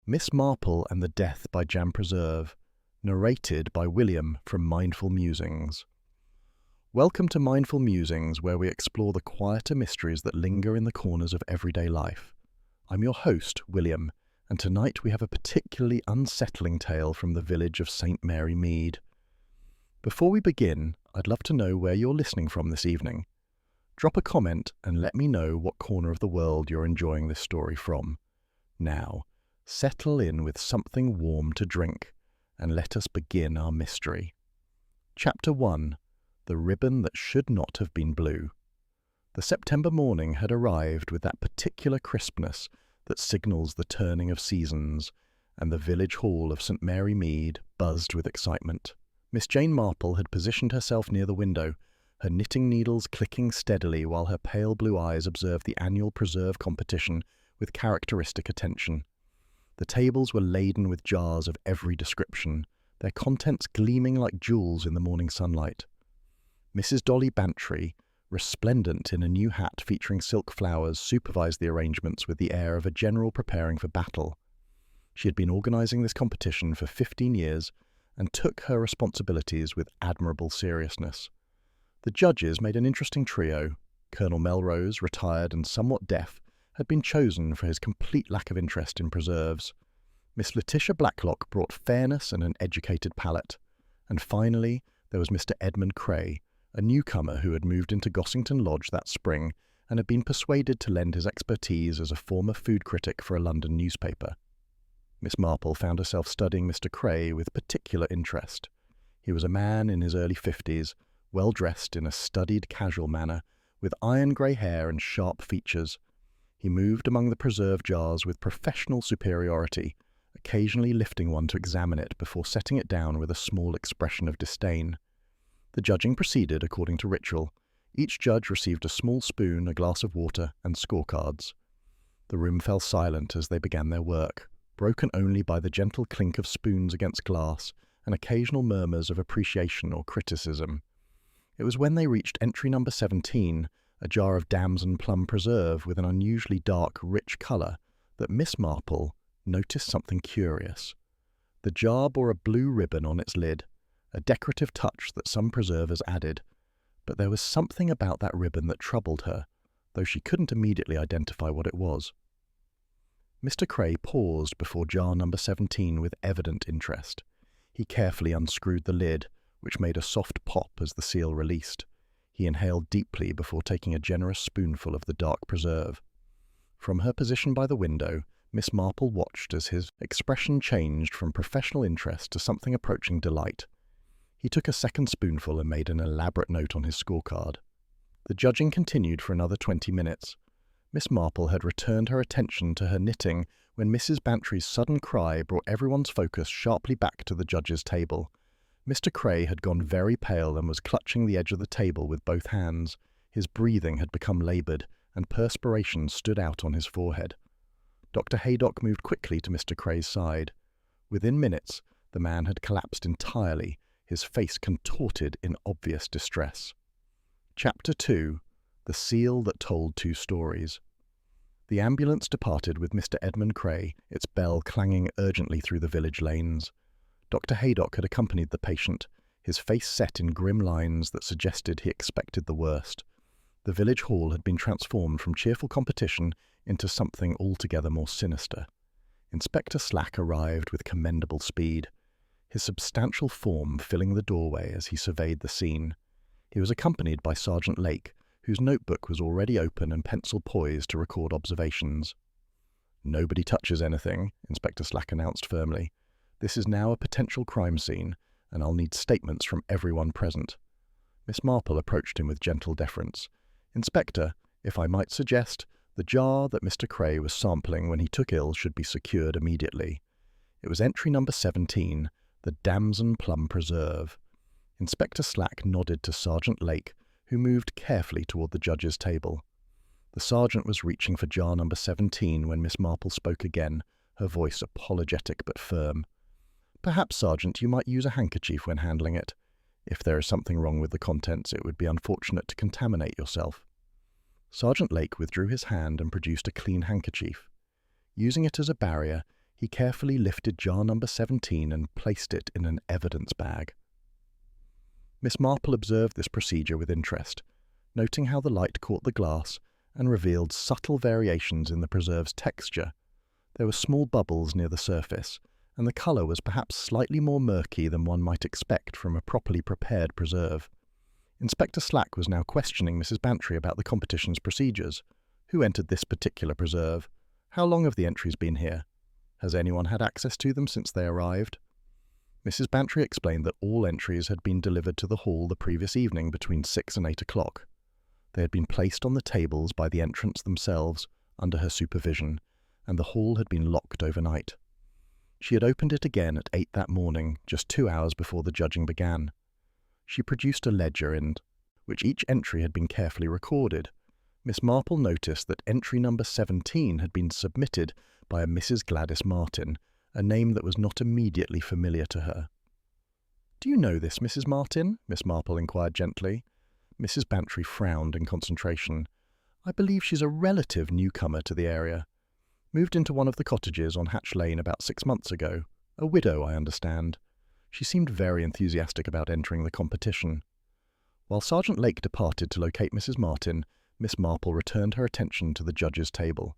Miss Marple and the Death by Jam Preserve, narrated by William from Mindful Musings. Welcome to Mindful Musings, where we explore the quieter mysteries that linger in the corners of everyday life. I'm your host, William, and tonight we have a particularly unsettling tale from the village of St. Mary Mead. Before we begin, I'd love to know where you're listening from this evening. Drop a comment and let me know what corner of the world you're enjoying this story from. Now, settle in with something warm to drink, and let us begin our mystery. Chapter 1. The Ribbon That Should Not Have Been Blue. The September morning had arrived with that particular crispness that signals the turning of seasons, and the village hall of St. Mary Mead buzzed with excitement. Miss Jane Marple had positioned herself near the window, her knitting needles clicking steadily while her pale blue eyes observed the annual preserve competition with characteristic attention. The tables were laden with jars of every description, their contents gleaming like jewels in the morning sunlight. Mrs. Dolly Bantry, resplendent in a new hat featuring silk flowers, supervised the arrangements with the air of a general preparing for battle. She had been organising this competition for 15 years and took her responsibilities with admirable seriousness. The judges made an interesting trio. Colonel Melrose, retired and somewhat deaf, had been chosen for his complete lack of interest in preserves. Miss Letitia Blacklock brought fairness and an educated palate. And finally, there was Mr. Edmund Cray, a newcomer who had moved into Gossington Lodge that spring and had been persuaded to lend his expertise as a former food critic for a London newspaper. Miss Marple found herself studying Mr. Cray with particular interest. He was a man in his early 50s, well-dressed in a studied casual manner, with iron-grey hair and sharp features. He moved among the preserve jars with professional superiority, occasionally lifting one to examine it before setting it down with a small expression of disdain. The judging proceeded according to ritual. Each judge received a small spoon, a glass of water, and scorecards. The room fell silent as they began their work, broken only by the gentle clink of spoons against glass and occasional murmurs of appreciation or criticism. It was when they reached entry number 17, a jar of damson plum preserve with an unusually dark, rich colour, that Miss Marple noticed something curious. The jar bore a blue ribbon on its lid, a decorative touch that some preservers added, but there was something about that ribbon that troubled her, though she couldn't immediately identify what it was. Mr. Cray paused before jar number 17 with evident interest. He carefully unscrewed the lid, which made a soft pop as the seal released. He inhaled deeply before taking a generous spoonful of the dark preserve. From her position by the window, Miss Marple watched as his expression changed from professional interest to something approaching delight. He took a second spoonful and made an elaborate note on his scorecard. The judging continued for another 20 minutes. Miss Marple had returned her attention to her knitting when Mrs. Bantry's sudden cry brought everyone's focus sharply back to the judges' table. Mr. Cray had gone very pale and was clutching the edge of the table with both hands. His breathing had become laboured, and perspiration stood out on his forehead. Dr. Haydock moved quickly to Mr. Cray's side. Within minutes, the man had collapsed entirely, his face contorted in obvious distress. Chapter 2. The Seal That Told Two Stories. The ambulance departed with Mr. Edmund Cray, its bell clanging urgently through the village lanes. Dr. Haydock had accompanied the patient, his face set in grim lines that suggested he expected the worst. The village hall had been transformed from cheerful competition into something altogether more sinister. Inspector Slack arrived with commendable speed, his substantial form filling the doorway as he surveyed the scene. He was accompanied by Sergeant Lake, whose notebook was already open and pencil poised to record observations. "Nobody touches anything," Inspector Slack announced firmly. "This is now a potential crime scene, and I'll need statements from everyone present." Miss Marple approached him with gentle deference. "Inspector, if I might suggest, the jar that Mr. Cray was sampling when he took ill should be secured immediately." It was entry number 17, the damson plum preserve. Inspector Slack nodded to Sergeant Lake, who moved carefully toward the judge's table. The sergeant was reaching for jar number 17 when Miss Marple spoke again, her voice apologetic but firm. "Perhaps, Sergeant, you might use a handkerchief when handling it. If there is something wrong with the contents, it would be unfortunate to contaminate yourself." Sergeant Lake withdrew his hand and produced a clean handkerchief. Using it as a barrier, He carefully lifted jar number 17 and placed it in an evidence bag. Miss Marple observed this procedure with interest, noting how the light caught the glass and revealed subtle variations in the preserve's texture. There were small bubbles near the surface, and the colour was perhaps slightly more murky than one might expect from a properly prepared preserve. Inspector Slack was now questioning Mrs. Bantry about the competition's procedures. Who entered this particular preserve? How long have the entries been here? Has anyone had access to them since they arrived? Mrs. Bantry explained that all entries had been delivered to the hall the previous evening between 6 and 8 o'clock. They had been placed on the tables by the entrants themselves, under her supervision, and the hall had been locked overnight. She had opened it again at 8 that morning, just 2 hours before the judging began. She produced a ledger in which each entry had been carefully recorded. Miss Marple noticed that entry number 17 had been submitted by a Mrs. Gladys Martin, a name that was not immediately familiar to her. "Do you know this, Mrs. Martin?" Miss Marple inquired gently. Mrs. Bantry frowned in concentration. "I believe she's a relative newcomer to the area. Moved into one of the cottages on Hatch Lane about 6 months ago. A widow, I understand. She seemed very enthusiastic about entering the competition." While Sergeant Lake departed to locate Mrs. Martin, Miss Marple returned her attention to the judge's table.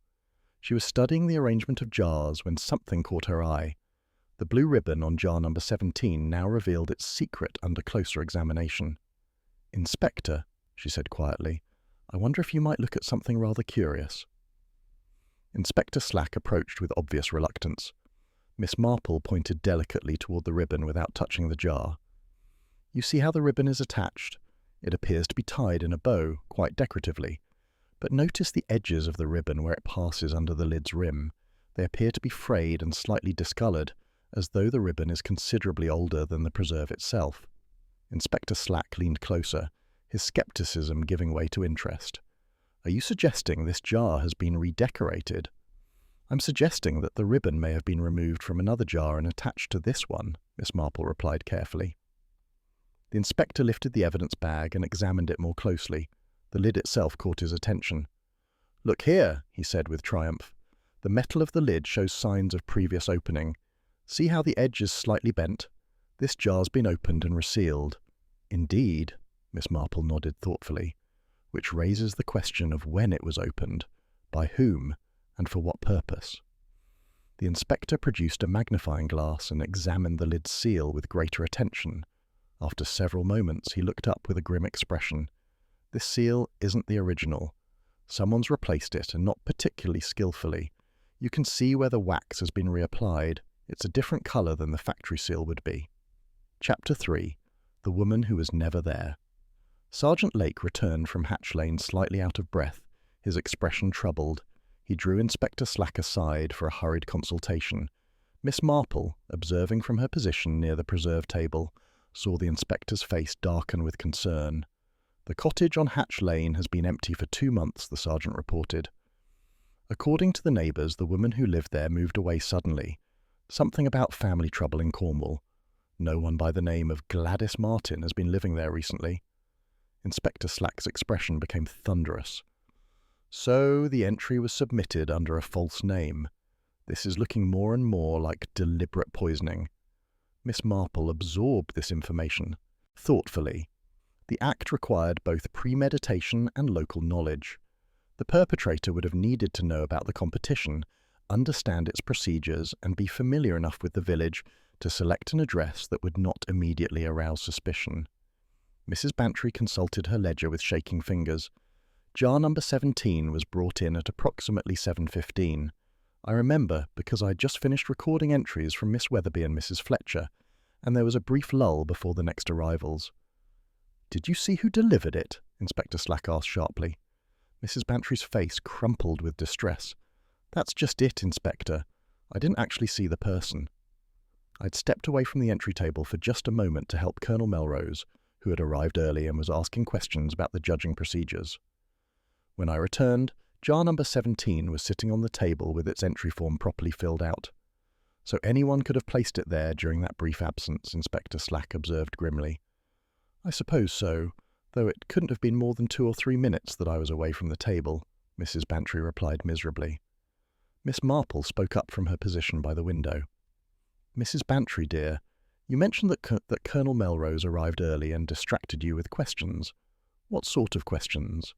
She was studying the arrangement of jars when something caught her eye. The blue ribbon on jar number 17 now revealed its secret under closer examination. "Inspector," she said quietly, "I wonder if you might look at something rather curious." Inspector Slack approached with obvious reluctance. Miss Marple pointed delicately toward the ribbon without touching the jar. "You see how the ribbon is attached? It appears to be tied in a bow, quite decoratively. But notice the edges of the ribbon where it passes under the lid's rim. They appear to be frayed and slightly discoloured, as though the ribbon is considerably older than the preserve itself." Inspector Slack leaned closer, his scepticism giving way to interest. "Are you suggesting this jar has been redecorated?" "I'm suggesting that the ribbon may have been removed from another jar and attached to this one," Miss Marple replied carefully. The inspector lifted the evidence bag and examined it more closely. The lid itself caught his attention. "Look here," he said with triumph. "The metal of the lid shows signs of previous opening. See how the edge is slightly bent? This jar's been opened and resealed." "Indeed," Miss Marple nodded thoughtfully, "which raises the question of when it was opened, by whom, and for what purpose." The inspector produced a magnifying glass and examined the lid's seal with greater attention. After several moments, he looked up with a grim expression. "This seal isn't the original. Someone's replaced it, and not particularly skillfully. You can see where the wax has been reapplied. It's a different colour than the factory seal would be." Chapter 3. The Woman Who Was Never There. Sergeant Lake returned from Hatch Lane slightly out of breath, his expression troubled. He drew Inspector Slack aside for a hurried consultation. Miss Marple, observing from her position near the preserve table, saw the inspector's face darken with concern. "The cottage on Hatch Lane has been empty for 2 months," the sergeant reported. "According to the neighbours, the woman who lived there moved away suddenly. Something about family trouble in Cornwall. No one by the name of Gladys Martin has been living there recently." Inspector Slack's expression became thunderous. "So the entry was submitted under a false name. This is looking more and more like deliberate poisoning." Miss Marple absorbed this information thoughtfully. The act required both premeditation and local knowledge. The perpetrator would have needed to know about the competition, understand its procedures, and be familiar enough with the village to select an address that would not immediately arouse suspicion. Mrs. Bantry consulted her ledger with shaking fingers. Jar number 17 was brought in at approximately 7:15. I remember because I had just finished recording entries from Miss Weatherby and Mrs. Fletcher, and there was a brief lull before the next arrivals. "Did you see who delivered it?" Inspector Slack asked sharply. Mrs. Bantry's face crumpled with distress. "That's just it, Inspector. I didn't actually see the person." I'd stepped away from the entry table for just a moment to help Colonel Melrose, who had arrived early and was asking questions about the judging procedures. When I returned, jar number 17 was sitting on the table with its entry form properly filled out. "So anyone could have placed it there during that brief absence," Inspector Slack observed grimly. "I suppose so, though it couldn't have been more than 2 or 3 minutes that I was away from the table," Mrs. Bantry replied miserably. Miss Marple spoke up from her position by the window. "Mrs. Bantry, dear, you mentioned that Colonel Melrose arrived early and distracted you with questions. What sort of questions?"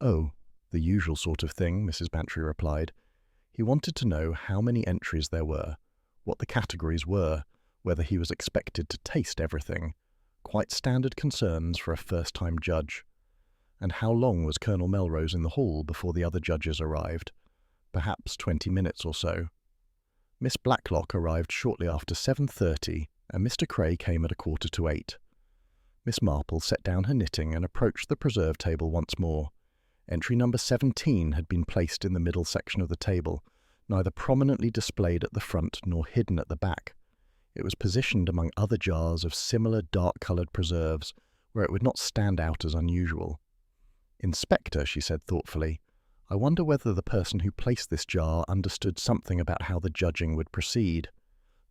"Oh, the usual sort of thing," Mrs. Bantry replied. "He wanted to know how many entries there were, what the categories were, whether he was expected to taste everything. Quite standard concerns for a first-time judge. And how long was Colonel Melrose in the hall before the other judges arrived? Perhaps 20 minutes or so. Miss Blacklock arrived shortly after 7:30, and Mr. Cray came at 7:45. Miss Marple set down her knitting and approached the preserve table once more. Entry number 17 had been placed in the middle section of the table, neither prominently displayed at the front nor hidden at the back. It was positioned among other jars of similar dark-coloured preserves, where it would not stand out as unusual. "Inspector," she said thoughtfully, "I wonder whether the person who placed this jar understood something about how the judging would proceed.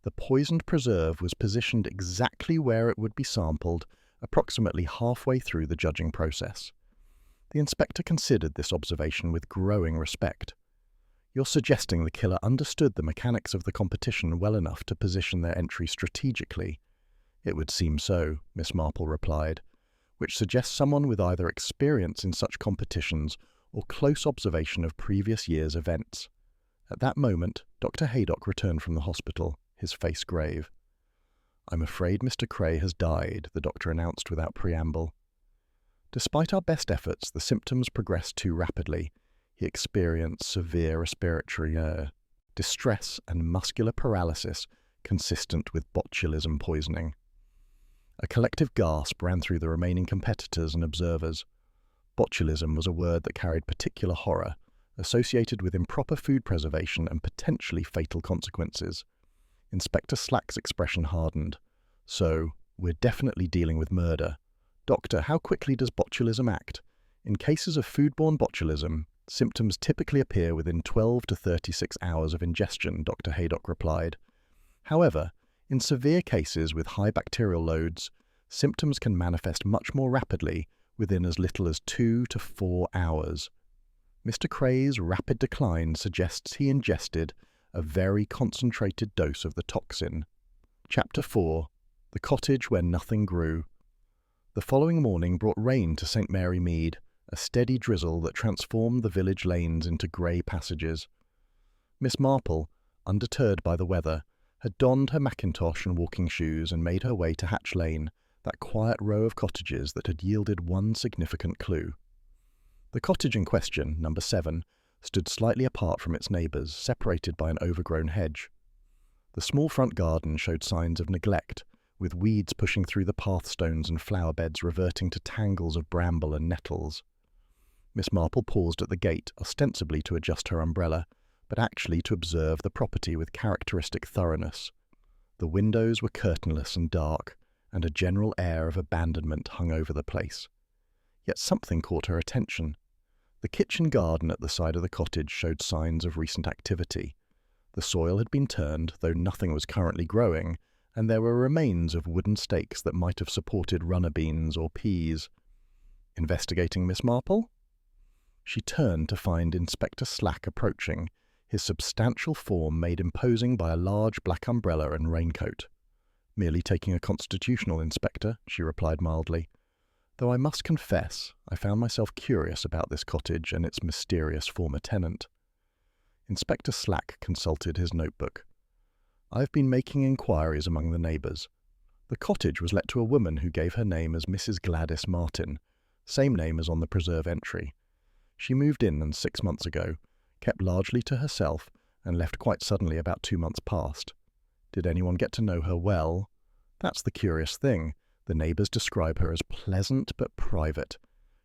The poisoned preserve was positioned exactly where it would be sampled, approximately halfway through the judging process." The inspector considered this observation with growing respect. "You're suggesting the killer understood the mechanics of the competition well enough to position their entry strategically?" "It would seem so," Miss Marple replied, "which suggests someone with either experience in such competitions or close observation of previous year's events." At that moment, Dr. Haydock returned from the hospital, his face grave. "I'm afraid Mr. Cray has died," the doctor announced without preamble. "Despite our best efforts, the symptoms progressed too rapidly. He experienced severe respiratory distress and muscular paralysis consistent with botulism poisoning." A collective gasp ran through the remaining competitors and observers. Botulism was a word that carried particular horror, associated with improper food preservation and potentially fatal consequences. Inspector Slack's expression hardened. "So, we're definitely dealing with murder. Doctor, how quickly does botulism act? In cases of foodborne botulism, symptoms typically appear within 12 to 36 hours of ingestion," Dr. Haydock replied. "However, in severe cases with high bacterial loads, symptoms can manifest much more rapidly within as little as 2 to 4 hours. Mr. Cray's rapid decline suggests he ingested a very concentrated dose of the toxin." Chapter 4. The Cottage Where Nothing Grew. The following morning brought rain to St. Mary Mead, a steady drizzle that transformed the village lanes into grey passages. Miss Marple, undeterred by the weather, had donned her mackintosh and walking shoes and made her way to Hatch Lane, that quiet row of cottages that had yielded one significant clue. The cottage in question, number 7, stood slightly apart from its neighbours, separated by an overgrown hedge. The small front garden showed signs of neglect, with weeds pushing through the pathstones and flower beds reverting to tangles of bramble and nettles. Miss Marple paused at the gate, ostensibly to adjust her umbrella, but actually to observe the property with characteristic thoroughness. The windows were curtainless and dark, and a general air of abandonment hung over the place. Yet something caught her attention. The kitchen garden at the side of the cottage showed signs of recent activity. The soil had been turned, though nothing was currently growing, and there were remains of wooden stakes that might have supported runner beans or peas. "Investigating, Miss Marple?" She turned to find Inspector Slack approaching, his substantial form made imposing by a large black umbrella and raincoat. "Merely taking a constitutional, Inspector," she replied mildly. "Though I must confess, I found myself curious about this cottage and its mysterious former tenant." Inspector Slack consulted his notebook. "I've been making inquiries among the neighbours. The cottage was let to a woman who gave her name as Mrs. Gladys Martin, same name as on the preserve entry. She moved in 6 months ago, kept largely to herself, and left quite suddenly about 2 months past. Did anyone get to know her well? That's the curious thing. The neighbours describe her as pleasant but private.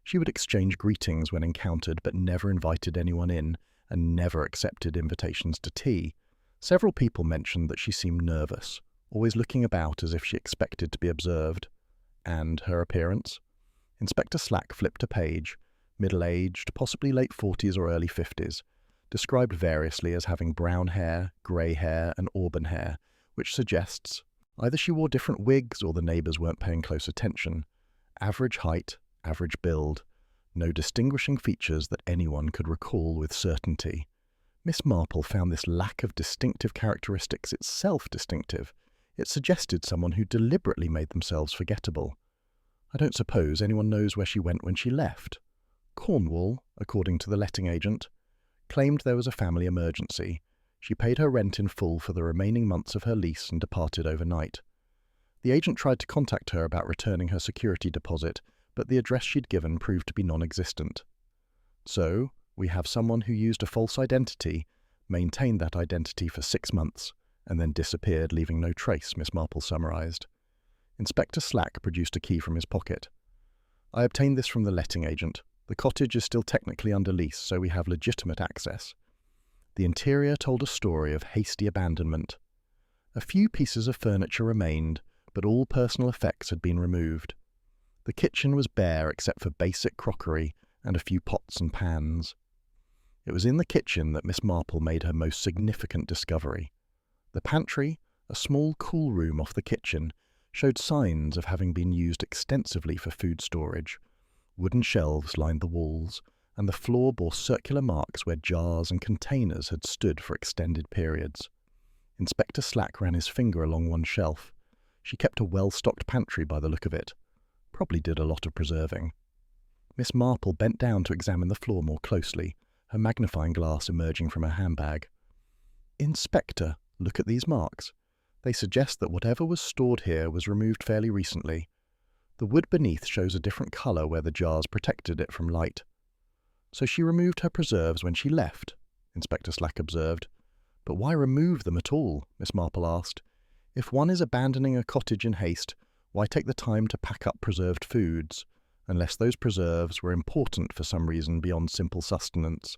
She would exchange greetings when encountered, but never invited anyone in, and never accepted invitations to tea. Several people mentioned that she seemed nervous, always looking about as if she expected to be observed. And her appearance? Inspector Slack flipped a page. Middle-aged, possibly late 40s or early 50s, described variously as having brown hair, grey hair, and auburn hair, which suggests either she wore different wigs or the neighbours weren't paying close attention. Average height, average build, no distinguishing features that anyone could recall with certainty. Miss Marple found this lack of distinctive characteristics itself distinctive. It suggested someone who deliberately made themselves forgettable. I don't suppose anyone knows where she went when she left. Cornwall, according to the letting agent, claimed there was a family emergency. She paid her rent in full for the remaining months of her lease and departed overnight. The agent tried to contact her about returning her security deposit, but the address she'd given proved to be non-existent. So, we have someone who used a false identity, maintained that identity for 6 months, and then disappeared, leaving no trace, Miss Marple summarised. Inspector Slack produced a key from his pocket. I obtained this from the letting agent. The cottage is still technically under lease, so we have legitimate access. The interior told a story of hasty abandonment. A few pieces of furniture remained, but all personal effects had been removed. The kitchen was bare except for basic crockery and a few pots and pans. It was in the kitchen that Miss Marple made her most significant discovery. The pantry, a small cool room off the kitchen, showed signs of having been used extensively for food storage. Wooden shelves lined the walls, and the floor bore circular marks where jars and containers had stood for extended periods. Inspector Slack ran his finger along one shelf. She kept a well-stocked pantry by the look of it. Probably did a lot of preserving. Miss Marple bent down to examine the floor more closely, her magnifying glass emerging from her handbag. "Inspector, look at these marks. They suggest that whatever was stored here was removed fairly recently. The wood beneath shows a different colour where the jars protected it from light." "So she removed her preserves when she left," Inspector Slack observed. "But why remove them at all?" Miss Marple asked. "If one is abandoning a cottage in haste, why take the time to pack up preserved foods, unless those preserves were important for some reason beyond simple sustenance?"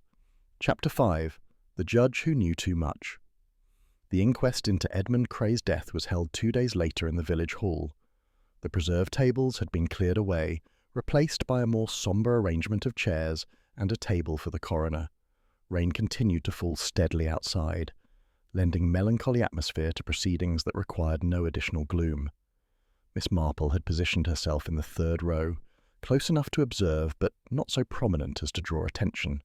Chapter 5. The Judge Who Knew Too Much. The inquest into Edmund Cray's death was held 2 days later in the village hall. The preserve tables had been cleared away, replaced by a more sombre arrangement of chairs and a table for the coroner. Rain continued to fall steadily outside, lending melancholy atmosphere to proceedings that required no additional gloom. Miss Marple had positioned herself in the third row, close enough to observe but not so prominent as to draw attention.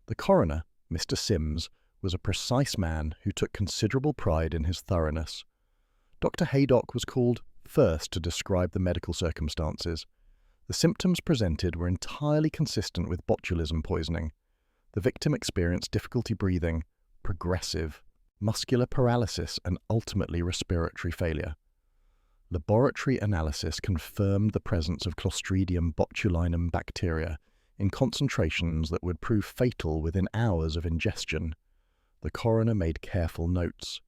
The coroner, Mr. Sims, was a precise man who took considerable pride in his thoroughness. Dr. Haydock was called first to describe the medical circumstances. The symptoms presented were entirely consistent with botulism poisoning. The victim experienced difficulty breathing, progressive, muscular paralysis, and ultimately respiratory failure. Laboratory analysis confirmed the presence of Clostridium botulinum bacteria in concentrations that would prove fatal within hours of ingestion. The coroner made careful notes.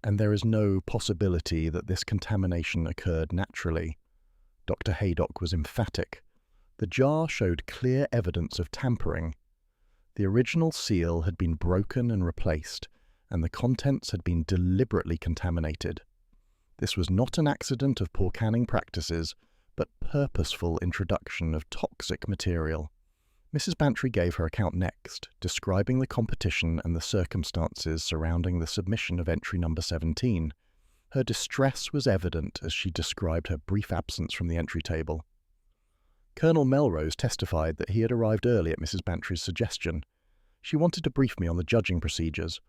And there is no possibility that this contamination occurred naturally. Dr. Haydock was emphatic. The jar showed clear evidence of tampering. The original seal had been broken and replaced, and the contents had been deliberately contaminated. This was not an accident of poor canning practices, but purposeful introduction of toxic material. Mrs. Bantry gave her account next, describing the competition and the circumstances surrounding the submission of entry number 17. Her distress was evident as she described her brief absence from the entry table. Colonel Melrose testified that he had arrived early at Mrs. Bantry's suggestion. She wanted to brief me on the judging procedures.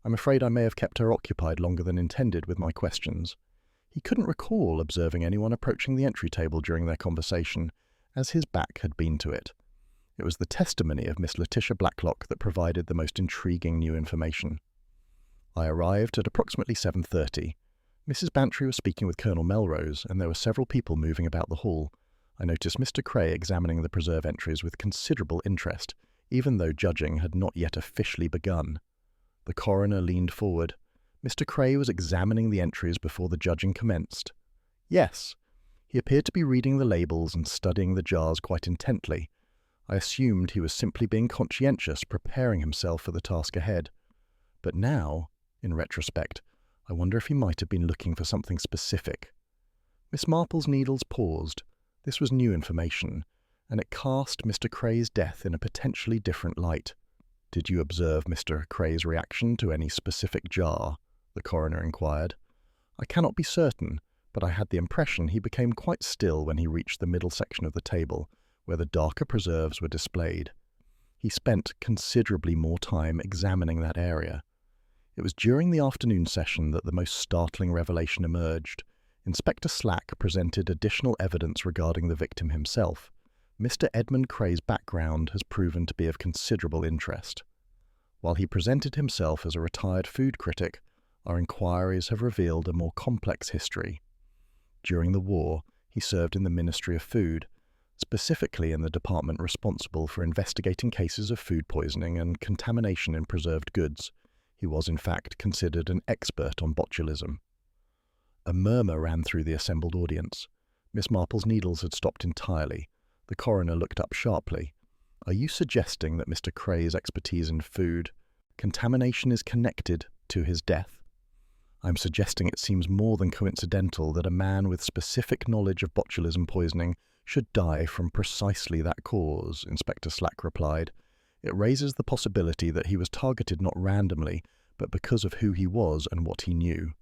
I'm afraid I may have kept her occupied longer than intended with my questions. He couldn't recall observing anyone approaching the entry table during their conversation, as his back had been to it. It was the testimony of Miss Letitia Blacklock that provided the most intriguing new information. I arrived at approximately 7:30. Mrs. Bantry was speaking with Colonel Melrose, and there were several people moving about the hall. I noticed Mr. Cray examining the preserve entries with considerable interest, even though judging had not yet officially begun. The coroner leaned forward. Mr. Cray was examining the entries before the judging commenced. Yes, he appeared to be reading the labels and studying the jars quite intently. I assumed he was simply being conscientious, preparing himself for the task ahead. But now, in retrospect, I wonder if he might have been looking for something specific. Miss Marple's needles paused. This was new information, and it cast Mr. Cray's death in a potentially different light. "Did you observe Mr. Cray's reaction to any specific jar?" the coroner inquired. "I cannot be certain, but I had the impression he became quite still when he reached the middle section of the table, where the darker preserves were displayed. He spent considerably more time examining that area. It was during the afternoon session that the most startling revelation emerged. Inspector Slack presented additional evidence regarding the victim himself. Mr. Edmund Cray's background has proven to be of considerable interest. While he presented himself as a retired food critic, our inquiries have revealed a more complex history. During the war, he served in the Ministry of Food, specifically in the department responsible for investigating cases of food poisoning and contamination in preserved goods. He was in fact considered an expert on botulism. A murmur ran through the assembled audience. Miss Marple's needles had stopped entirely. The coroner looked up sharply. "Are you suggesting that Mr. Cray's expertise in food contamination is connected to his death?" "I'm suggesting it seems more than coincidental that a man with specific knowledge of botulism poisoning should die from precisely that cause," Inspector Slack replied. "It raises the possibility that he was targeted not randomly, but because of who he was and what he knew."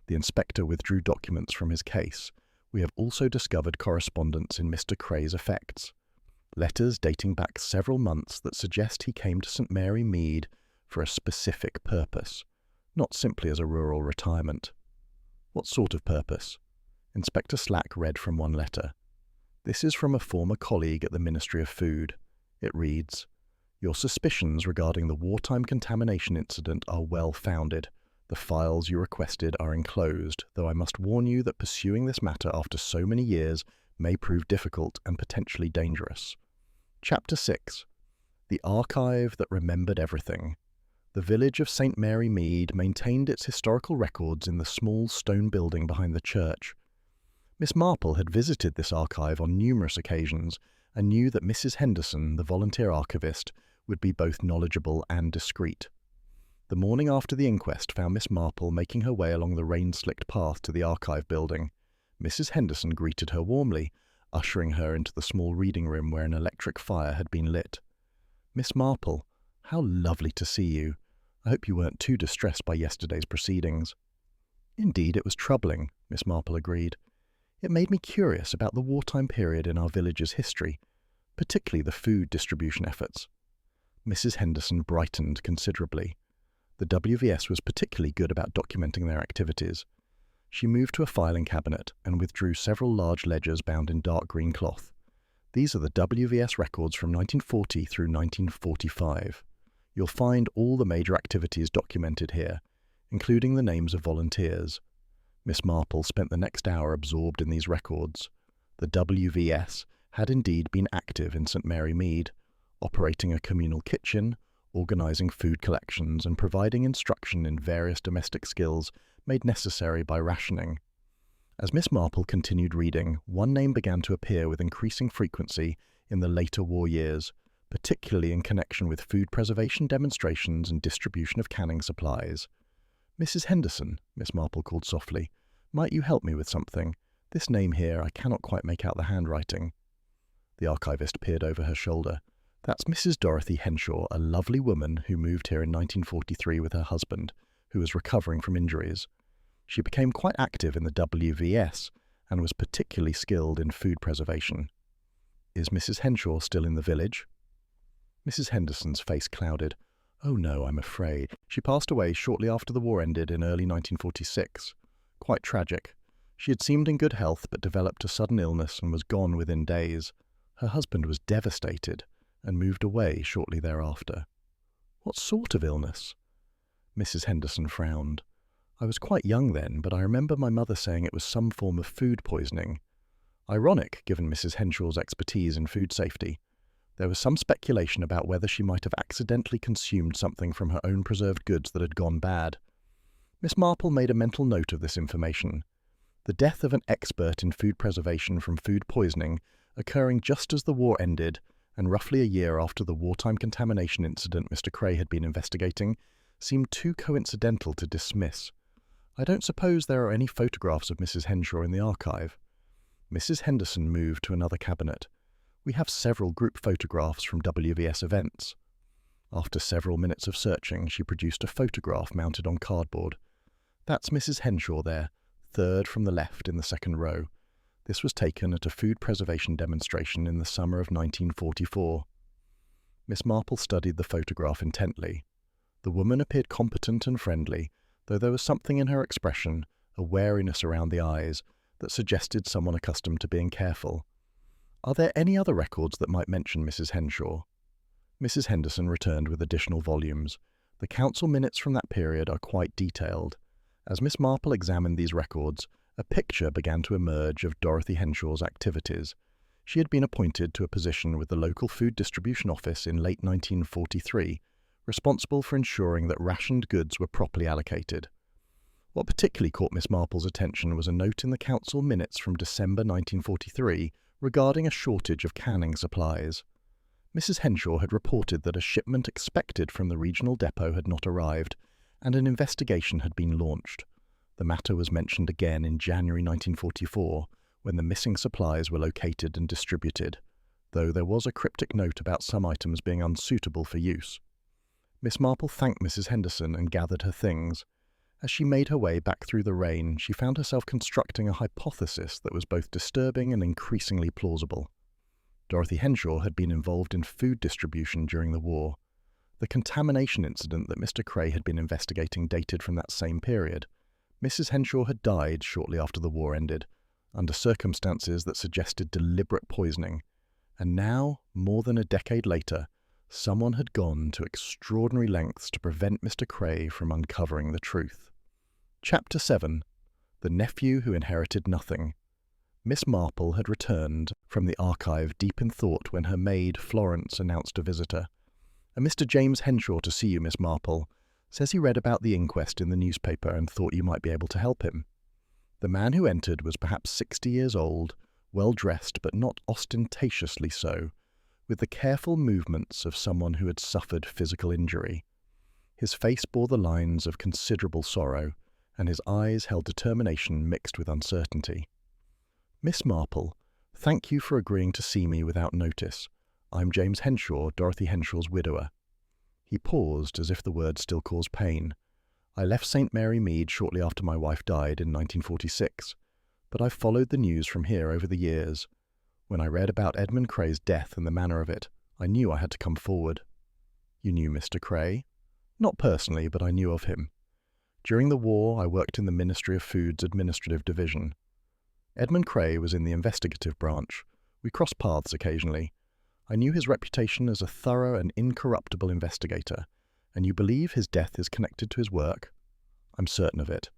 The inspector withdrew documents from his case. "We have also discovered correspondence in Mr. Cray's effects. Letters dating back several months that suggest he came to St. Mary Mead for a specific purpose, not simply as a rural retirement." "What sort of purpose?" Inspector Slack read from one letter. "This is from a former colleague at the Ministry of Food. It reads, 'Your suspicions regarding the wartime contamination incident are well founded. The files you requested are enclosed, though I must warn you that pursuing this matter after so many years may prove difficult and potentially dangerous.'" Chapter 6. The Archive That Remembered Everything. The village of St. Mary Mead maintained its historical records in the small stone building behind the church. Miss Marple had visited this archive on numerous occasions and knew that Mrs. Henderson, the volunteer archivist, would be both knowledgeable and discreet. The morning after the inquest found Miss Marple making her way along the rain-slicked path to the archive building. Mrs. Henderson greeted her warmly, ushering her into the small reading room where an electric fire had been lit. "Miss Marple, how lovely to see you. I hope you weren't too distressed by yesterday's proceedings." "Indeed, it was troubling," Miss Marple agreed. "It made me curious about the wartime period in our village's history, particularly the food distribution efforts." Mrs. Henderson brightened considerably. The WVS was particularly good about documenting their activities. She moved to a filing cabinet and withdrew several large ledgers bound in dark green cloth. "These are the WVS records from 1940 through 1945. You'll find all the major activities documented here, including the names of volunteers." Miss Marple spent the next hour absorbed in these records. The WVS had indeed been active in St. Mary Mead, operating a communal kitchen, organising food collections and providing instruction in various domestic skills made necessary by rationing. As Miss Marple continued reading, one name began to appear with increasing frequency in the later war years, particularly in connection with food preservation demonstrations and distribution of canning supplies. "Mrs. Henderson," Miss Marple called softly, "might you help me with something? This name here, I cannot quite make out the handwriting." The archivist peered over her shoulder. "That's Mrs. Dorothy Henshaw, a lovely woman who moved here in 1943 with her husband, who was recovering from injuries. She became quite active in the WVS and was particularly skilled in food preservation." "Is Mrs. Henshaw still in the village?" Mrs. Henderson's face clouded. "Oh no, I'm afraid. She passed away shortly after the war ended in early 1946. Quite tragic. She had seemed in good health but developed a sudden illness and was gone within days. Her husband was devastated and moved away shortly thereafter." "What sort of illness?" Mrs. Henderson frowned. "I was quite young then, but I remember my mother saying it was some form of food poisoning. Ironic, given Mrs. Henshaw's expertise in food safety. There was some speculation about whether she might have accidentally consumed something from her own preserved goods that had gone bad." Miss Marple made a mental note of this information. The death of an expert in food preservation from food poisoning, occurring just as the war ended, and roughly a year after the wartime contamination incident Mr. Cray had been investigating, seemed too coincidental to dismiss. "I don't suppose there are any photographs of Mrs. Henshaw in the archive." Mrs. Henderson moved to another cabinet. "We have several group photographs from WVS events." After several minutes of searching, she produced a photograph mounted on cardboard. "That's Mrs. Henshaw there, third from the left in the second row. This was taken at a food preservation demonstration in the summer of 1944. Miss Marple studied the photograph intently. The woman appeared competent and friendly, though there was something in her expression, a wariness around the eyes, that suggested someone accustomed to being careful. "Are there any other records that might mention Mrs. Henshaw?" Mrs. Henderson returned with additional volumes. The council minutes from that period are quite detailed. As Miss Marple examined these records, a picture began to emerge of Dorothy Henshaw's activities. She had been appointed to a position with the local food distribution office in late 1943, responsible for ensuring that rationed goods were properly allocated. What particularly caught Miss Marple's attention was a note in the council minutes from December 1943 regarding a shortage of canning supplies. Mrs. Henshaw had reported that a shipment expected from the regional depot had not arrived, and an investigation had been launched. The matter was mentioned again in January 1944, when the missing supplies were located and distributed, though there was a cryptic note about some items being unsuitable for use. Miss Marple thanked Mrs. Henderson and gathered her things. As she made her way back through the rain, she found herself constructing a hypothesis that was both disturbing and increasingly plausible. Dorothy Henshaw had been involved in food distribution during the war. The contamination incident that Mr. Cray had been investigating dated from that same period. Mrs. Henshaw had died shortly after the war ended, under circumstances that suggested deliberate poisoning. And now, more than a decade later, someone had gone to extraordinary lengths to prevent Mr. Cray from uncovering the truth. Chapter 7. The Nephew Who Inherited Nothing. Miss Marple had returned from the archive deep in thought when her maid, Florence, announced a visitor. "A Mr. James Henshaw to see you, Miss Marple. Says he read about the inquest in the newspaper and thought you might be able to help him." The man who entered was perhaps 60 years old, well-dressed but not ostentatiously so, with the careful movements of someone who had suffered physical injury. His face bore the lines of considerable sorrow, and his eyes held determination mixed with uncertainty. "Miss Marple, thank you for agreeing to see me without notice. I'm James Henshaw, Dorothy Henshaw's widower." He paused as if the words still caused pain. "I left St. Mary Mead shortly after my wife died in 1946, but I've followed the news from here over the years. When I read about Edmund Cray's death and the manner of it, I knew I had to come forward." "You knew Mr. Cray?" "Not personally, but I knew of him. During the war, I worked in the Ministry of Food's Administrative Division. Edmund Cray was in the investigative branch. We crossed paths occasionally. I knew his reputation as a thorough and incorruptible investigator. And you believe his death is connected to his work?" "I'm certain of it.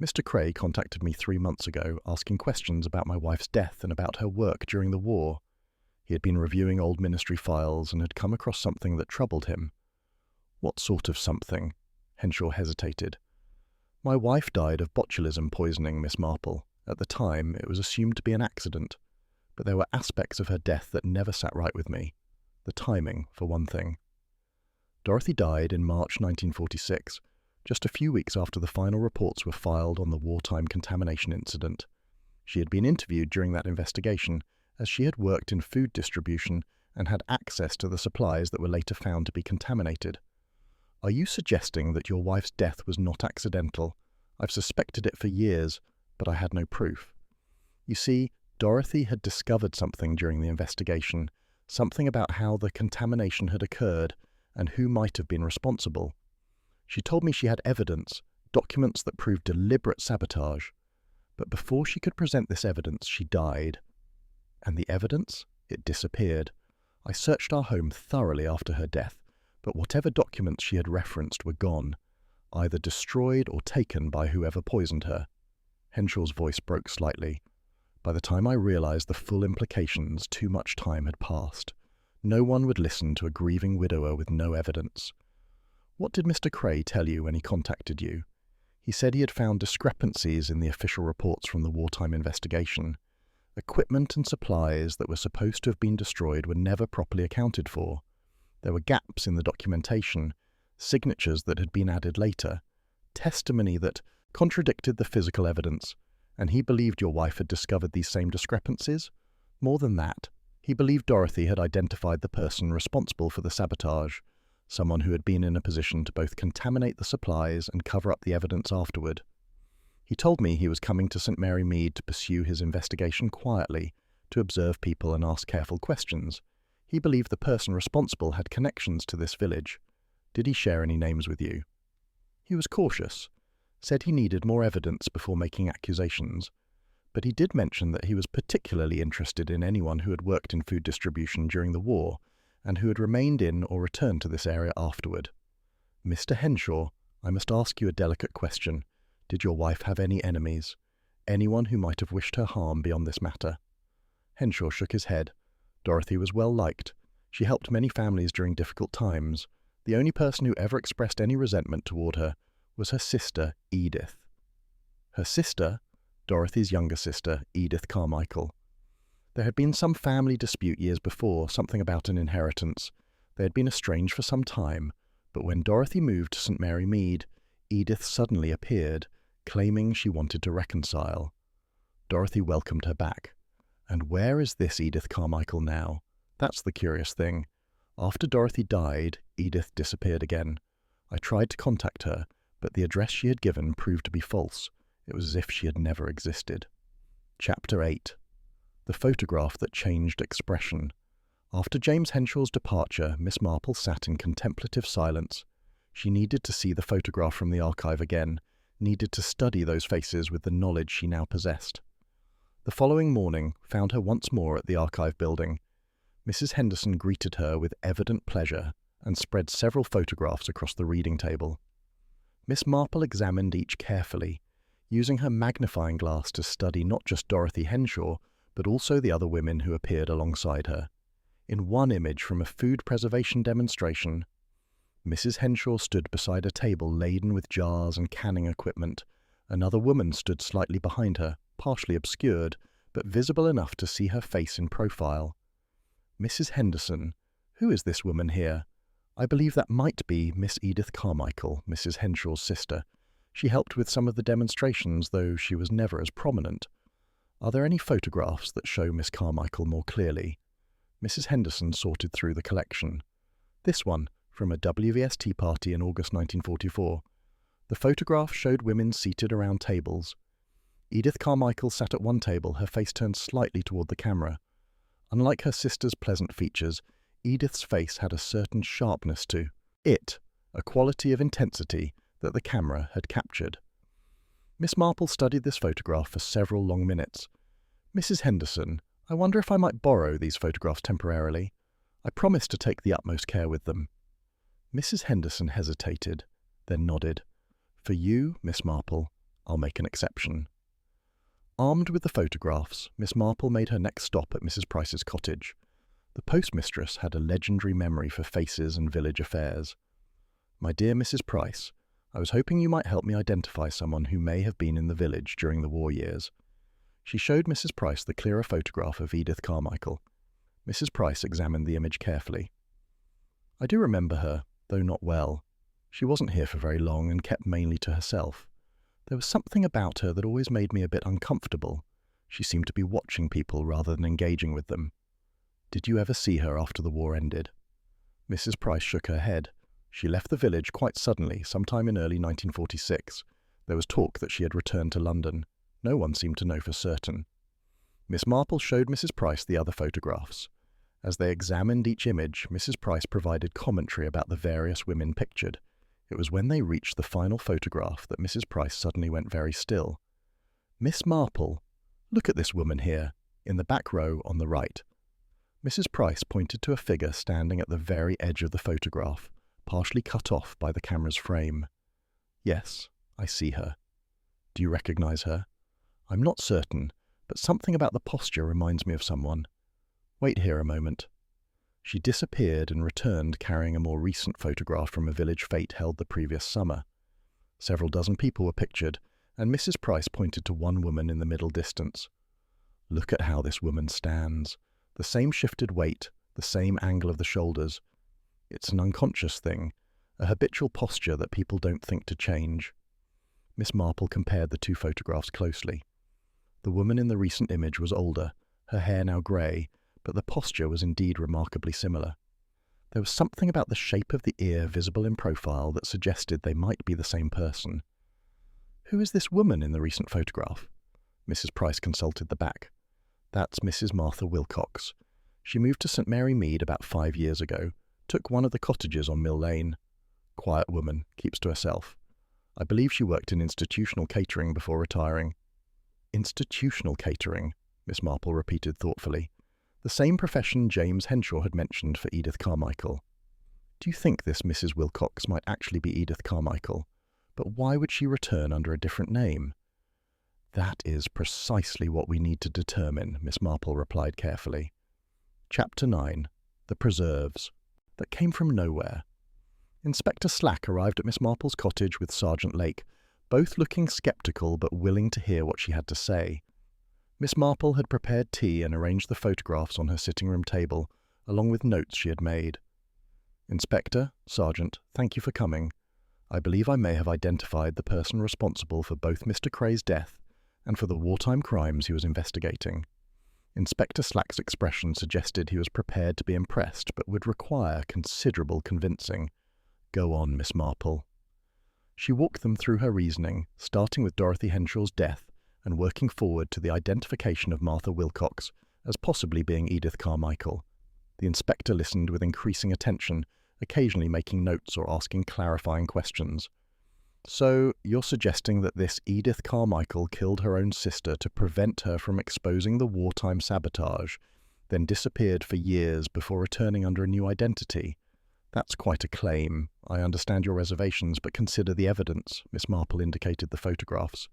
Mr. Cray contacted me 3 months ago, asking questions about my wife's death and about her work during the war. He had been reviewing old ministry files and had come across something that troubled him." "What sort of something?" Henshaw hesitated. "My wife died of botulism poisoning, Miss Marple. At the time, it was assumed to be an accident, but there were aspects of her death that never sat right with me. The timing, for one thing. Dorothy died in March 1946, just a few weeks after the final reports were filed on the wartime contamination incident. She had been interviewed during that investigation, as she had worked in food distribution and had access to the supplies that were later found to be contaminated." "Are you suggesting that your wife's death was not accidental? I've suspected it for years, but I had no proof." You see, Dorothy had discovered something during the investigation, something about how the contamination had occurred and who might have been responsible. She told me she had evidence, documents that proved deliberate sabotage. But before she could present this evidence, she died. And the evidence? It disappeared. I searched our home thoroughly after her death, but whatever documents she had referenced were gone, either destroyed or taken by whoever poisoned her. Henshaw's voice broke slightly. By the time I realized the full implications, too much time had passed. No one would listen to a grieving widower with no evidence. "What did Mr. Cray tell you when he contacted you?" "He said he had found discrepancies in the official reports from the wartime investigation. Equipment and supplies that were supposed to have been destroyed were never properly accounted for. There were gaps in the documentation, signatures that had been added later, testimony that contradicted the physical evidence, and he believed your wife had discovered these same discrepancies. More than that, he believed Dorothy had identified the person responsible for the sabotage, someone who had been in a position to both contaminate the supplies and cover up the evidence afterward. He told me he was coming to St. Mary Mead to pursue his investigation quietly, to observe people and ask careful questions. He believed the person responsible had connections to this village. Did he share any names with you? He was cautious, said he needed more evidence before making accusations, but he did mention that he was particularly interested in anyone who had worked in food distribution during the war and who had remained in or returned to this area afterward. Mr. Henshaw, I must ask you a delicate question. Did your wife have any enemies? Anyone who might have wished her harm beyond this matter? Henshaw shook his head. Dorothy was well liked. She helped many families during difficult times. The only person who ever expressed any resentment toward her was her sister, Edith. Her sister? Dorothy's younger sister, Edith Carmichael. There had been some family dispute years before, something about an inheritance. They had been estranged for some time, but when Dorothy moved to St. Mary Mead, Edith suddenly appeared, claiming she wanted to reconcile. Dorothy welcomed her back. And where is this Edith Carmichael now? That's the curious thing. After Dorothy died, Edith disappeared again. I tried to contact her, but the address she had given proved to be false. It was as if she had never existed. Chapter 8. The photograph that changed expression. After James Henshaw's departure, Miss Marple sat in contemplative silence. She needed to see the photograph from the archive again, needed to study those faces with the knowledge she now possessed. The following morning found her once more at the archive building. Mrs. Henderson greeted her with evident pleasure and spread several photographs across the reading table. Miss Marple examined each carefully, using her magnifying glass to study not just Dorothy Henshaw, but also the other women who appeared alongside her. In one image from a food preservation demonstration, Mrs. Henshaw stood beside a table laden with jars and canning equipment. Another woman stood slightly behind her, partially obscured, but visible enough to see her face in profile. Mrs. Henderson, who is this woman here? I believe that might be Miss Edith Carmichael, Mrs. Henshaw's sister. She helped with some of the demonstrations, though she was never as prominent. Are there any photographs that show Miss Carmichael more clearly? Mrs. Henderson sorted through the collection. This one, from a WVS tea party in August 1944. The photograph showed women seated around tables. Edith Carmichael sat at one table, her face turned slightly toward the camera. Unlike her sister's pleasant features, Edith's face had a certain sharpness to it, a quality of intensity that the camera had captured. Miss Marple studied this photograph for several long minutes. Mrs. Henderson, I wonder if I might borrow these photographs temporarily. I promised to take the utmost care with them. Mrs. Henderson hesitated, then nodded. For you, Miss Marple, I'll make an exception. Armed with the photographs, Miss Marple made her next stop at Mrs. Price's cottage. The postmistress had a legendary memory for faces and village affairs. My dear Mrs. Price, I was hoping you might help me identify someone who may have been in the village during the war years. She showed Mrs. Price the clearer photograph of Edith Carmichael. Mrs. Price examined the image carefully. I do remember her, though not well. She wasn't here for very long and kept mainly to herself. There was something about her that always made me a bit uncomfortable. She seemed to be watching people rather than engaging with them. Did you ever see her after the war ended? Mrs. Price shook her head. She left the village quite suddenly, sometime in early 1946. There was talk that she had returned to London. No one seemed to know for certain. Miss Marple showed Mrs. Price the other photographs. As they examined each image, Mrs. Price provided commentary about the various women pictured. It was when they reached the final photograph that Mrs. Price suddenly went very still. Miss Marple, look at this woman here, in the back row on the right. Mrs. Price pointed to a figure standing at the very edge of the photograph, partially cut off by the camera's frame. Yes, I see her. Do you recognize her? I'm not certain, but something about the posture reminds me of someone. Wait here a moment. She disappeared and returned carrying a more recent photograph from a village fete held the previous summer. Several dozen people were pictured, and Mrs. Price pointed to one woman in the middle distance. Look at how this woman stands. The same shifted weight, the same angle of the shoulders. It's an unconscious thing, a habitual posture that people don't think to change. Miss Marple compared the two photographs closely. The woman in the recent image was older, her hair now grey, but the posture was indeed remarkably similar. There was something about the shape of the ear visible in profile that suggested they might be the same person. Who is this woman in the recent photograph? Mrs. Price consulted the back. That's Mrs. Martha Wilcox. She moved to St Mary Mead about 5 years ago, took one of the cottages on Mill Lane. Quiet woman, keeps to herself. I believe she worked in institutional catering before retiring. Institutional catering, Miss Marple repeated thoughtfully. The same profession James Henshaw had mentioned for Edith Carmichael. Do you think this Mrs. Wilcox might actually be Edith Carmichael? But why would she return under a different name? That is precisely what we need to determine, Miss Marple replied carefully. Chapter 9. The Preserves. That came from nowhere. Inspector Slack arrived at Miss Marple's cottage with Sergeant Lake, both looking sceptical but willing to hear what she had to say. Miss Marple had prepared tea and arranged the photographs on her sitting-room table, along with notes she had made. Inspector, Sergeant, thank you for coming. I believe I may have identified the person responsible for both Mr. Cray's death and for the wartime crimes he was investigating. Inspector Slack's expression suggested he was prepared to be impressed but would require considerable convincing. Go on, Miss Marple. She walked them through her reasoning, starting with Dorothy Henshaw's death and working forward to the identification of Martha Wilcox as possibly being Edith Carmichael. The inspector listened with increasing attention, occasionally making notes or asking clarifying questions. So, you're suggesting that this Edith Carmichael killed her own sister to prevent her from exposing the wartime sabotage, then disappeared for years before returning under a new identity? That's quite a claim. I understand your reservations, but consider the evidence, Miss Marple indicated the photographs.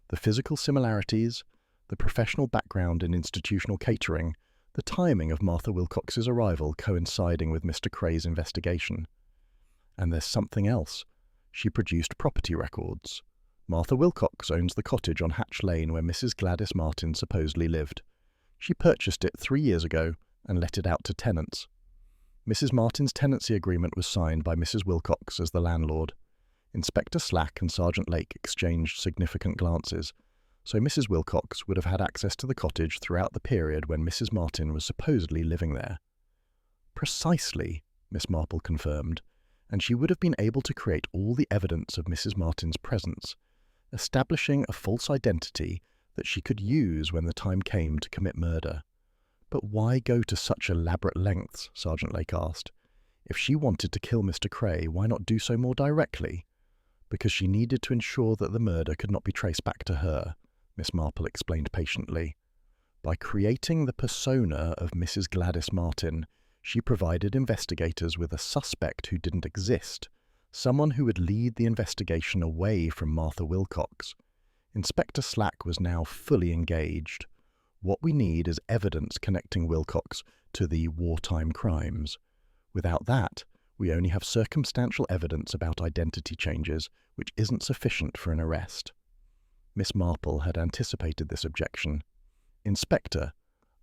The physical similarities, the professional background in institutional catering, the timing of Martha Wilcox's arrival coinciding with Mr. Cray's investigation. And there's something else. She produced property records. Martha Wilcox owns the cottage on Hatch Lane where Mrs. Gladys Martin supposedly lived. She purchased it 3 years ago and let it out to tenants. Mrs. Martin's tenancy agreement was signed by Mrs. Wilcox as the landlord. Inspector Slack and Sergeant Lake exchanged significant glances, so Mrs. Wilcox would have had access to the cottage throughout the period when Mrs. Martin was supposedly living there. Precisely, Miss Marple confirmed, and she would have been able to create all the evidence of Mrs. Martin's presence, establishing a false identity that she could use when the time came to commit murder. But why go to such elaborate lengths? Sergeant Lake asked. If she wanted to kill Mr. Cray, why not do so more directly? Because she needed to ensure that the murder could not be traced back to her, Miss Marple explained patiently. By creating the persona of Mrs. Gladys Martin, she provided investigators with a suspect who didn't exist, someone who would lead the investigation away from Martha Wilcox. Inspector Slack was now fully engaged. What we need is evidence connecting Wilcox to the wartime crimes. Without that, we only have circumstantial evidence about identity changes, which isn't sufficient for an arrest. Miss Marple had anticipated this objection. Inspector,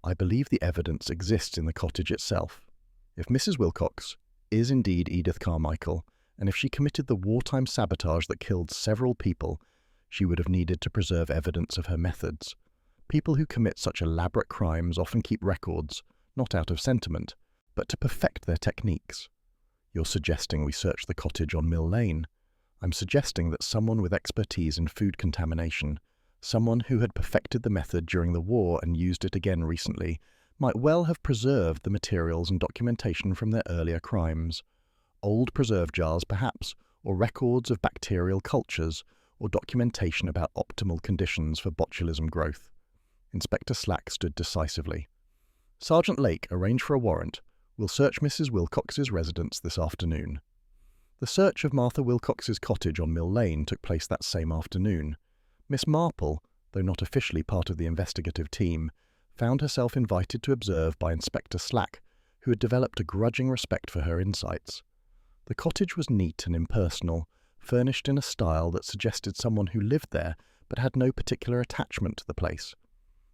I believe the evidence exists in the cottage itself. If Mrs. Wilcox is indeed Edith Carmichael, and if she committed the wartime sabotage that killed several people, she would have needed to preserve evidence of her methods. People who commit such elaborate crimes often keep records, not out of sentiment, but to perfect their techniques. You're suggesting we search the cottage on Mill Lane. I'm suggesting that someone with expertise in food contamination, someone who had perfected the method during the war and used it again recently, might well have preserved the materials and documentation from their earlier crimes. Old preserve jars, perhaps, or records of bacterial cultures, or documentation about optimal conditions for botulism growth. Inspector Slack stood decisively. Sergeant Lake arranged for a warrant. We'll search Mrs. Wilcox's residence this afternoon. The search of Martha Wilcox's cottage on Mill Lane took place that same afternoon. Miss Marple, though not officially part of the investigative team, found herself invited to observe by Inspector Slack, who had developed a grudging respect for her insights. The cottage was neat and impersonal, furnished in a style that suggested someone who lived there but had no particular attachment to the place.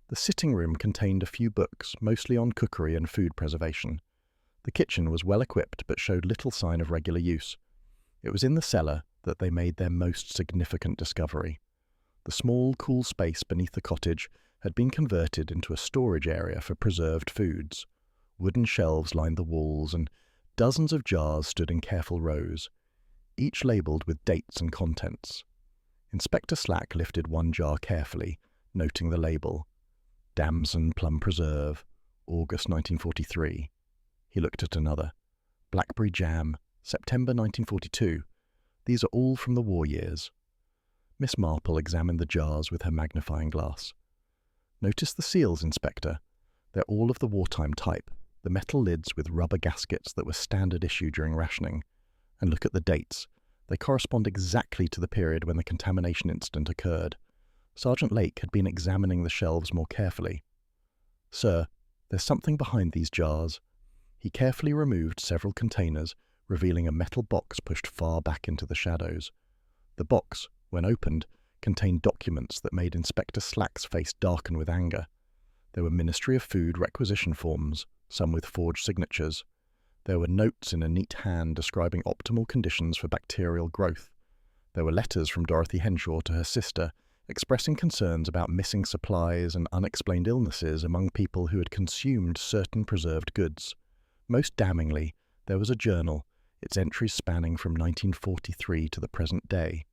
The sitting room contained a few books, mostly on cookery and food preservation. The kitchen was well equipped but showed little sign of regular use. It was in the cellar that they made their most significant discovery. The small, cool space beneath the cottage had been converted into a storage area for preserved foods. Wooden shelves lined the walls, and dozens of jars stood in careful rows, each labelled with dates and contents. Inspector Slack lifted one jar carefully, noting the label. Damson Plum Preserve, August 1943. He looked at another. Blackberry jam, September 1942. These are all from the war years. Miss Marple examined the jars with her magnifying glass. Notice the seals, Inspector. They're all of the wartime type, the metal lids with rubber gaskets that were standard issue during rationing. And look at the dates. They correspond exactly to the period when the contamination incident occurred. Sergeant Lake had been examining the shelves more carefully. Sir, there's something behind these jars. He carefully removed several containers, revealing a metal box pushed far back into the shadows. The box, when opened, contained documents that made Inspector Slack's face darken with anger. There were Ministry of Food requisition forms, some with forged signatures. There were notes in a neat hand describing optimal conditions for bacterial growth. There were letters from Dorothy Henshaw to her sister, expressing concerns about missing supplies and unexplained illnesses among people who had consumed certain preserved goods. Most damningly, there was a journal, its entries spanning from 1943 to the present day.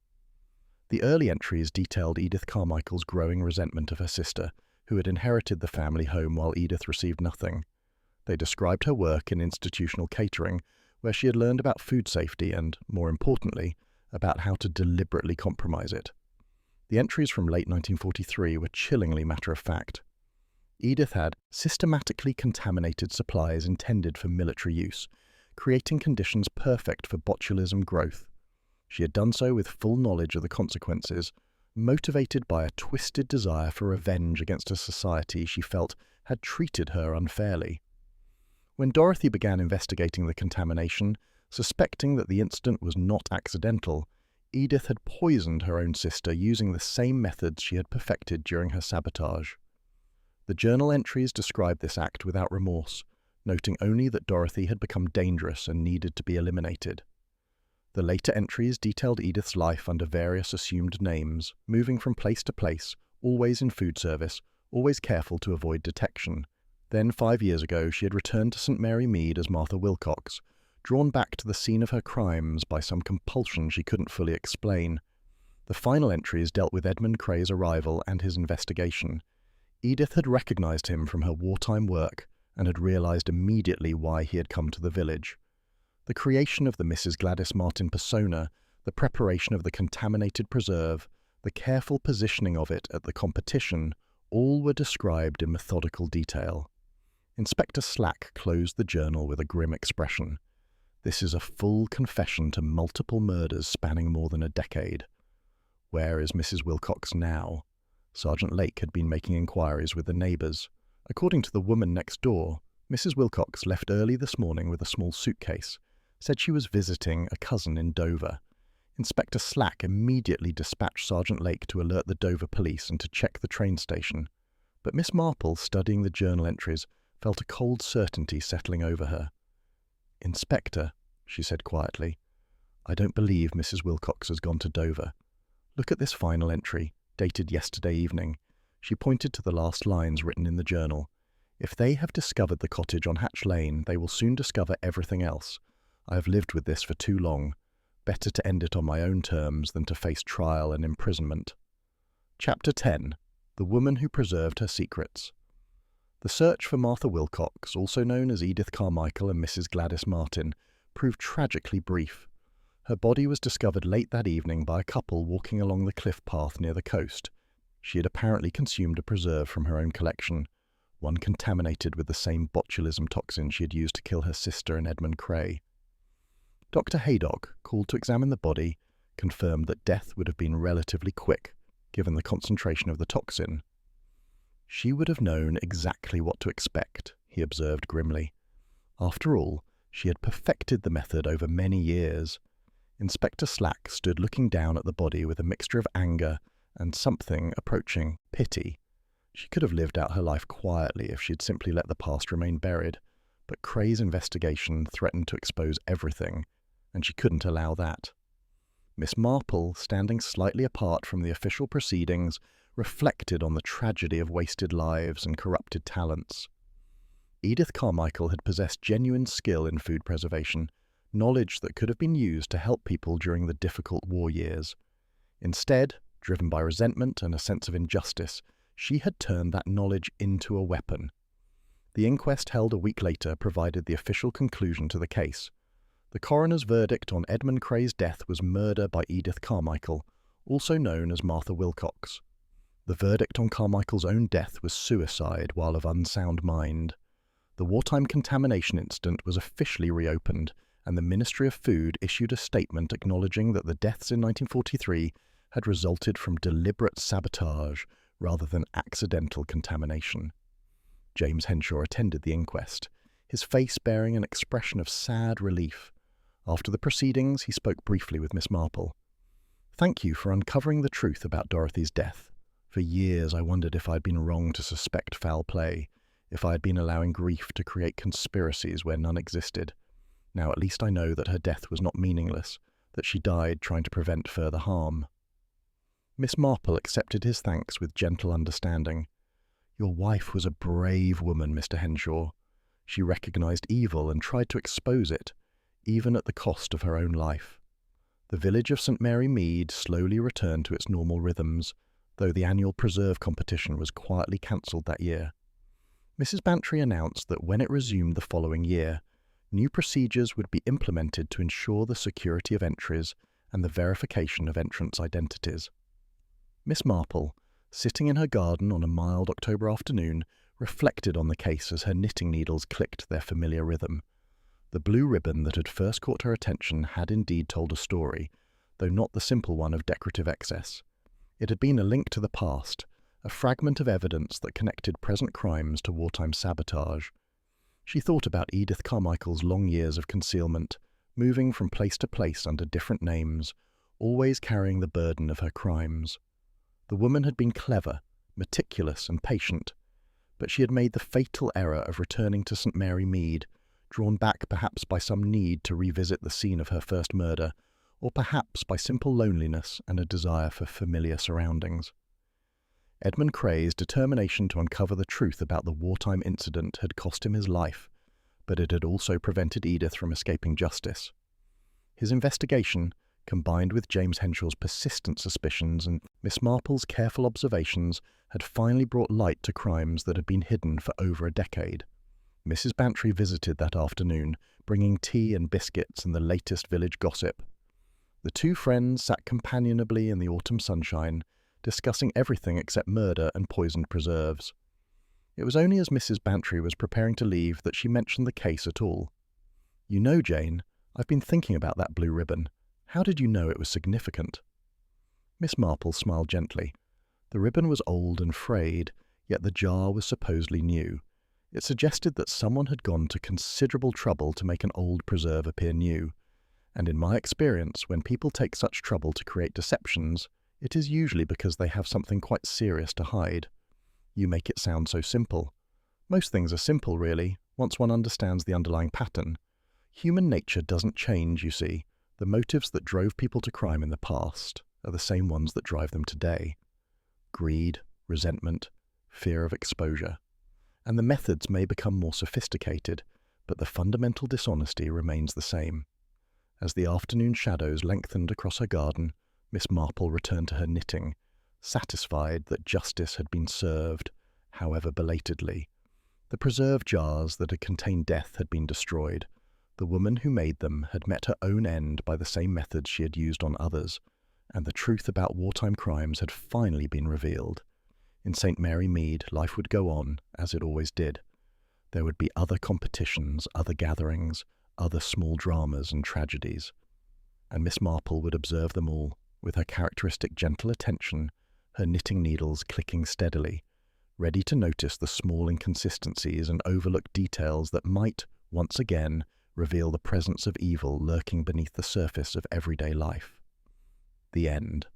The early entries detailed Edith Carmichael's growing resentment of her sister, who had inherited the family home while Edith received nothing. They described her work in institutional catering, where she had learned about food safety and, more importantly, about how to deliberately compromise it. The entries from late 1943 were chillingly matter-of-fact. Edith had systematically contaminated supplies intended for military use, creating conditions perfect for botulism growth. She had done so with full knowledge of the consequences, motivated by a twisted desire for revenge against a society she felt had treated her unfairly. When Dorothy began investigating the contamination, suspecting that the incident was not accidental, Edith had poisoned her own sister using the same methods she had perfected during her sabotage. The journal entries described this act without remorse, noting only that Dorothy had become dangerous and needed to be eliminated. The later entries detailed Edith's life under various assumed names, moving from place to place, always in food service, always careful to avoid detection. Then, 5 years ago, she had returned to St. Mary Mead as Martha Wilcox, drawn back to the scene of her crimes by some compulsion she couldn't fully explain. The final entries dealt with Edmund Cray's arrival and his investigation. Edith had recognized him from her wartime work and had realized immediately why he had come to the village. The creation of the Mrs. Gladys Martin persona, the preparation of the contaminated preserve, the careful positioning of it at the competition, all were described in methodical detail. Inspector Slack closed the journal with a grim expression. This is a full confession to multiple murders spanning more than a decade. Where is Mrs. Wilcox now? Sergeant Lake had been making inquiries with the neighbours. According to the woman next door, Mrs. Wilcox left early this morning with a small suitcase, said she was visiting a cousin in Dover. Inspector Slack immediately dispatched Sergeant Lake to alert the Dover police and to check the train station. But Miss Marple, studying the journal entries, felt a cold certainty settling over her. "Inspector," she said quietly, "I don't believe Mrs. Wilcox has gone to Dover. Look at this final entry, dated yesterday evening." She pointed to the last lines written in the journal. "If they have discovered the cottage on Hatch Lane, they will soon discover everything else. I have lived with this for too long. Better to end it on my own terms than to face trial and imprisonment." Chapter 10. The Woman Who Preserved Her Secrets. The search for Martha Wilcox, also known as Edith Carmichael and Mrs. Gladys Martin, proved tragically brief. Her body was discovered late that evening by a couple walking along the cliff path near the coast. She had apparently consumed a preserve from her own collection, one contaminated with the same botulism toxin she had used to kill her sister and Edmund Cray. Dr. Haydock, called to examine the body, confirmed that death would have been relatively quick, given the concentration of the toxin. "She would have known exactly what to expect," he observed grimly. After all, she had perfected the method over many years. Inspector Slack stood looking down at the body with a mixture of anger and something approaching pity. She could have lived out her life quietly if she had simply let the past remain buried, but Cray's investigation threatened to expose everything, and she couldn't allow that. Miss Marple, standing slightly apart from the official proceedings, reflected on the tragedy of wasted lives and corrupted talents. Edith Carmichael had possessed genuine skill in food preservation, knowledge that could have been used to help people during the difficult war years. Instead, driven by resentment and a sense of injustice, she had turned that knowledge into a weapon. The inquest held a week later provided the official conclusion to the case. The coroner's verdict on Edmund Cray's death was murder by Edith Carmichael, also known as Martha Wilcox. The verdict on Carmichael's own death was suicide while of unsound mind. The wartime contamination incident was officially reopened, and the Ministry of Food issued a statement acknowledging that the deaths in 1943 had resulted from deliberate sabotage rather than accidental contamination. James Henshaw attended the inquest, his face bearing an expression of sad relief. After the proceedings, he spoke briefly with Miss Marple. "Thank you for uncovering the truth about Dorothy's death. For years I wondered if I'd been wrong to suspect foul play, if I had been allowing grief to create conspiracies where none existed. Now at least I know that her death was not meaningless, that she died trying to prevent further harm." Miss Marple accepted his thanks with gentle understanding. "Your wife was a brave woman, Mr. Henshaw. She recognized evil and tried to expose it, even at the cost of her own life." The village of St. Mary Mead slowly returned to its normal rhythms, though the annual preserve competition was quietly cancelled that year. Mrs. Bantry announced that when it resumed the following year, new procedures would be implemented to ensure the security of entries and the verification of entrants' identities. Miss Marple, sitting in her garden on a mild October afternoon, reflected on the case as her knitting needles clicked their familiar rhythm. The blue ribbon that had first caught her attention had indeed told a story, though not the simple one of decorative excess. It had been a link to the past, a fragment of evidence that connected present crimes to wartime sabotage. She thought about Edith Carmichael's long years of concealment, moving from place to place under different names, always carrying the burden of her crimes. The woman had been clever, meticulous and patient, but she had made the fatal error of returning to St. Mary Mead, drawn back perhaps by some need to revisit the scene of her first murder, or perhaps by simple loneliness and a desire for familiar surroundings. Edmund Cray's determination to uncover the truth about the wartime incident had cost him his life, but it had also prevented Edith from escaping justice. His investigation, combined with James Henshaw's persistent suspicions and Miss Marple's careful observations, had finally brought light to crimes that had been hidden for over a decade. Mrs. Bantry visited that afternoon, bringing tea and biscuits and the latest village gossip. The two friends sat companionably in the autumn sunshine, discussing everything except murder and poisoned preserves. It was only as Mrs. Bantry was preparing to leave that she mentioned the case at all. "You know, Jane, I've been thinking about that blue ribbon. How did you know it was significant?" Miss Marple smiled gently. The ribbon was old and frayed, yet the jar was supposedly new. It suggested that someone had gone to considerable trouble to make an old preserve appear new. And in my experience, when people take such trouble to create deceptions, it is usually because they have something quite serious to hide. You make it sound so simple. Most things are simple, really, once one understands the underlying pattern. Human nature doesn't change, you see. The motives that drove people to crime in the past are the same ones that drive them today. Greed, resentment, fear of exposure. And the methods may become more sophisticated, but the fundamental dishonesty remains the same. As the afternoon shadows lengthened across her garden, Miss Marple returned to her knitting, satisfied that justice had been served, however belatedly. The preserve jars that had contained death had been destroyed. The woman who made them had met her own end by the same methods she had used on others, and the truth about wartime crimes had finally been revealed. In St. Mary Mead, life would go on, as it always did. There would be other competitions, other gatherings, other small dramas and tragedies. And Miss Marple would observe them all, with her characteristic gentle attention, her knitting needles clicking steadily, ready to notice the small inconsistencies and overlooked details that might, once again, reveal the presence of evil lurking beneath the surface of everyday life. The end.